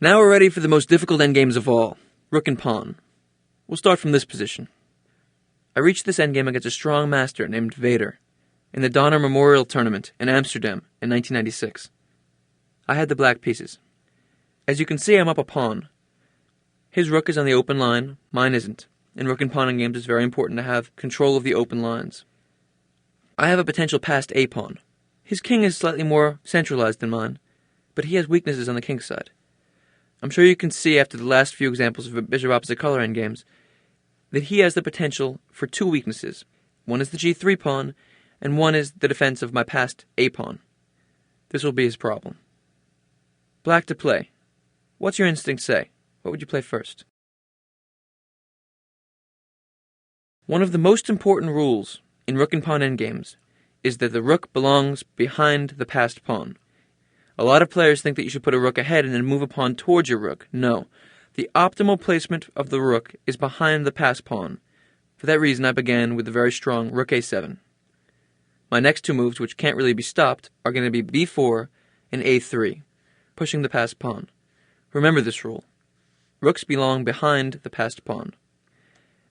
Now we're ready for the most difficult endgames of all, rook and pawn. We'll start from this position. I reached this endgame against a strong master named Vader in the Donner Memorial Tournament in Amsterdam in 1996. I had the black pieces. As you can see, I'm up a pawn. His rook is on the open line, mine isn't. In rook and pawn endgames, it's very important to have control of the open lines. I have a potential passed a pawn. His king is slightly more centralized than mine, but he has weaknesses on the king's side. I'm sure you can see after the last few examples of bishop opposite color endgames that he has the potential for two weaknesses. One is the g3 pawn, and one is the defense of my passed a pawn. This will be his problem. Black to play. What's your instinct say? What would you play first? One of the most important rules in rook and pawn endgames is that the rook belongs behind the passed pawn. A lot of players think that you should put a rook ahead and then move a pawn towards your rook. No. The optimal placement of the rook is behind the passed pawn. For that reason, I began with the very strong rook a7. My next two moves, which can't really be stopped, are going to be b4 and a3, pushing the passed pawn. Remember this rule. Rooks belong behind the passed pawn.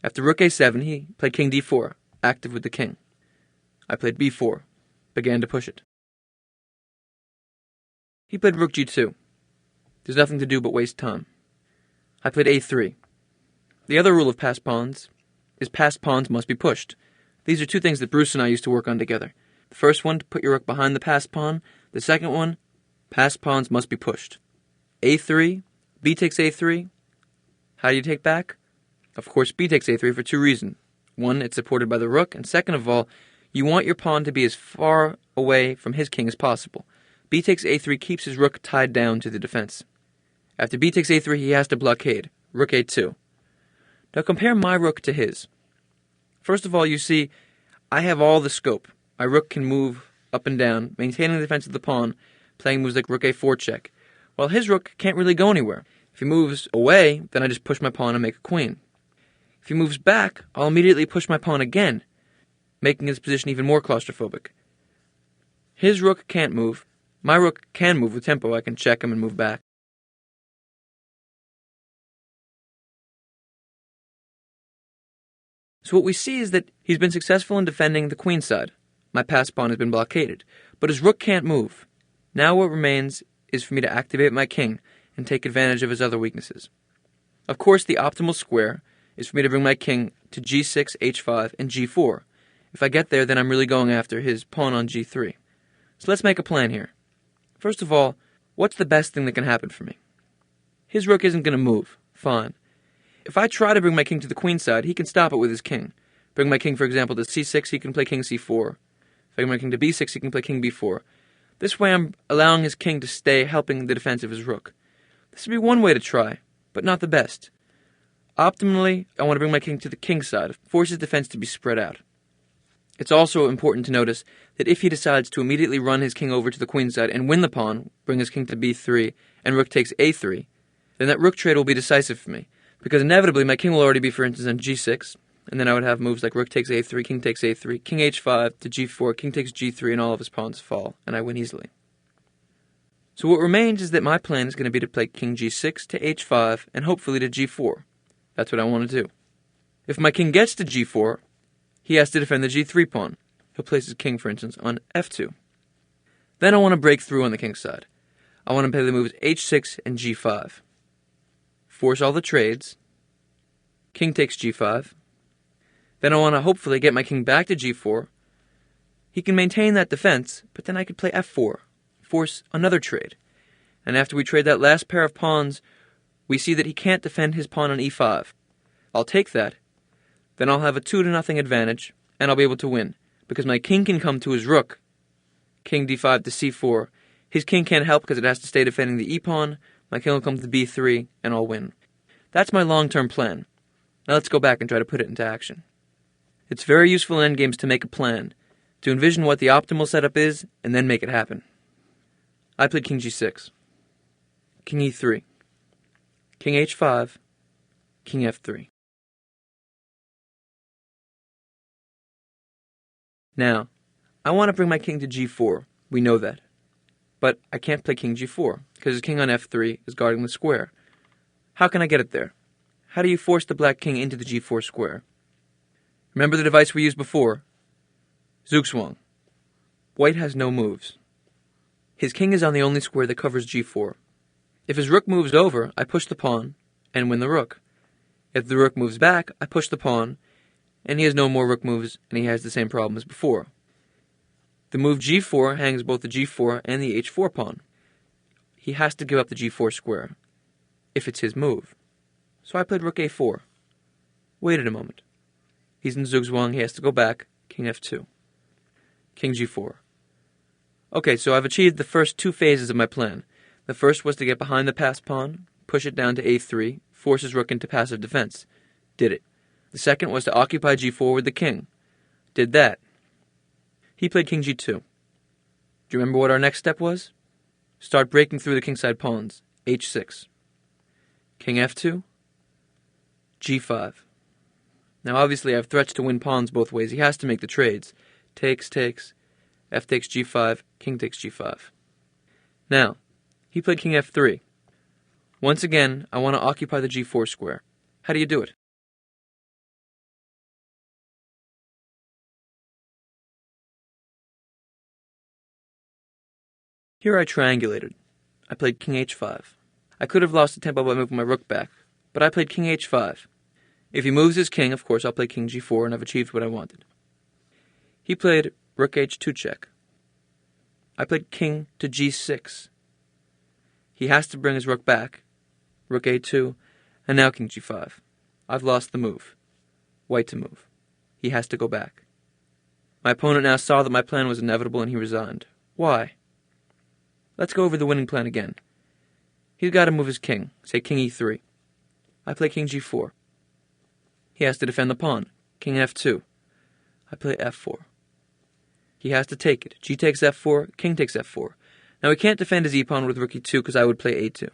After rook a7, he played king d4, active with the king. I played b4, began to push it. He played rook g2. There's nothing to do but waste time. I played a3. The other rule of passed pawns is passed pawns must be pushed. These are two things that Bruce and I used to work on together. The first one, to put your rook behind the passed pawn. The second one, passed pawns must be pushed. a3, b takes a3. How do you take back? Of course, b takes a3 for two reasons. One, it's supported by the rook, and second of all, you want your pawn to be as far away from his king as possible. B takes a3 keeps his rook tied down to the defense. After b takes a3, he has to blockade. Rook a2. Now compare my rook to his. First of all, you see, I have all the scope. My rook can move up and down, maintaining the defense of the pawn, playing moves like rook a4 check, while his rook can't really go anywhere. If he moves away, then I just push my pawn and make a queen. If he moves back, I'll immediately push my pawn again, making his position even more claustrophobic. His rook can't move. My rook can move with tempo. I can check him and move back. So what we see is that he's been successful in defending the queen side. My passed pawn has been blockaded, but his rook can't move. Now what remains is for me to activate my king and take advantage of his other weaknesses. Of course, the optimal square is for me to bring my king to g6, h5, and g4. If I get there, then I'm really going after his pawn on g3. So let's make a plan here. First of all, what's the best thing that can happen for me? His rook isn't going to move. Fine. If I try to bring my king to the queen side, he can stop it with his king. Bring my king, for example, to c6, he can play king c4. If I bring my king to b6, he can play king b4. This way I'm allowing his king to stay helping the defense of his rook. This would be one way to try, but not the best. Optimally, I want to bring my king to the king side, force his defense to be spread out. It's also important to notice that if he decides to immediately run his king over to the queen side and win the pawn, bring his king to b3, and rook takes a3, then that rook trade will be decisive for me, because inevitably my king will already be, for instance, on g6, and then I would have moves like rook takes a3, king takes a3, king h5 to g4, king takes g3, and all of his pawns fall, and I win easily. So what remains is that my plan is going to be to play king g6 to h5, and hopefully to g4. That's what I want to do. If my king gets to g4, he has to defend the g3 pawn. He'll place his king, for instance, on f2. Then I want to break through on the king's side. I want to play the moves h6 and g5. Force all the trades. King takes g5. Then I want to hopefully get my king back to g4. He can maintain that defense, but then I could play f4. Force another trade. And after we trade that last pair of pawns, we see that he can't defend his pawn on e5. I'll take that. Then I'll have a 2-0 advantage, and I'll be able to win, because my king can come to his rook. King d5 to c4. His king can't help because it has to stay defending the e-pawn. My king will come to b3, and I'll win. That's my long-term plan. Now let's go back and try to put it into action. It's very useful in endgames to make a plan, to envision what the optimal setup is, and then make it happen. I played king g6, king e3, king h5, king f3. Now, I want to bring my king to g4. We know that. But I can't play king g4. because his king on f3 is guarding the square. How can I get it there? How do you force the black king into the g4 square? Remember the device we used before? Zugzwang. White has no moves. His king is on the only square that covers g4. If his rook moves over, I push the pawn and win the rook. If the rook moves back, I push the pawn, and he has no more rook moves, and he has the same problem as before. The move g4 hangs both the g4 and the h4 pawn. He has to give up the g4 square, if it's his move. So I played rook a4. Waited a moment. He's in Zugzwang, he has to go back, king f2. King g4. Okay, so I've achieved the first two phases of my plan. The first was to get behind the passed pawn, push it down to a3, force his rook into passive defense. Did it. The second was to occupy g4 with the king. Did that. He played king g2. Do you remember what our next step was? Start breaking through the kingside pawns. h6. King f2. g5. Now obviously I have threats to win pawns both ways. He has to make the trades. Takes, f takes g5, king takes g5. Now, he played king f3. Once again, I want to occupy the g4 square. How do you do it? Here I triangulated. I played king h5. I could have lost the tempo by moving my rook back, but I played king h5. If he moves his king, of course, I'll play king g4, and I've achieved what I wanted. He played rook h2 check. I played king to g6. He has to bring his rook back. Rook a2, and now king g5. I've lost the move. White to move. He has to go back. My opponent now saw that my plan was inevitable, and he resigned. Why? Let's go over the winning plan again. He's got to move his king, say king e3. I play king g4. He has to defend the pawn, king f2. I play f4. He has to take it. G takes f4, king takes f4. Now he can't defend his e-pawn with rook e2 because I would play a2.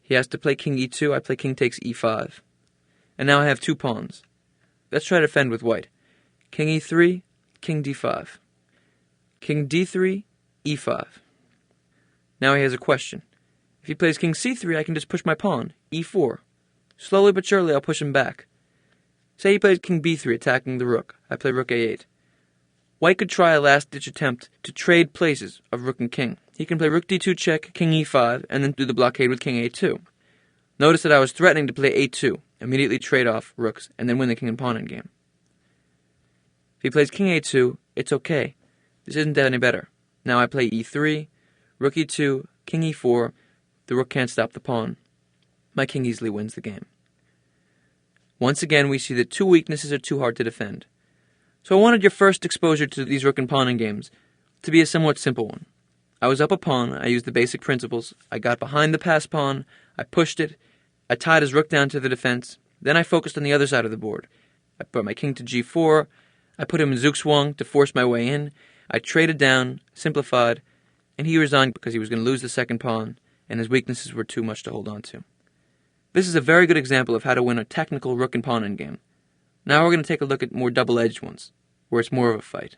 He has to play king e2, I play king takes e5. And now I have two pawns. Let's try to defend with white. King e3, king d5. King d3, e5. Now he has a question. If he plays king c3, I can just push my pawn, e4. Slowly but surely I'll push him back. Say he plays king b3, attacking the rook. I play rook a8. White could try a last-ditch attempt to trade places of rook and king. He can play rook d2 check, king e5, and then do the blockade with king a2. Notice that I was threatening to play a2, immediately trade off rooks, and then win the king and pawn endgame. If he plays king a2, it's okay. This isn't any better. Now I play e3, rook e2, king e4. The rook can't stop the pawn. My king easily wins the game. Once again, we see that two weaknesses are too hard to defend. So I wanted your first exposure to these rook and pawn endgames to be a somewhat simple one. I was up a pawn, I used the basic principles, I got behind the passed pawn, I pushed it, I tied his rook down to the defense, then I focused on the other side of the board. I put my king to g4, I put him in Zugzwang to force my way in, I traded down, simplified, and he resigned because he was going to lose the second pawn, and his weaknesses were too much to hold on to. This is a very good example of how to win a technical rook and pawn endgame. Now we're going to take a look at more double-edged ones, where it's more of a fight.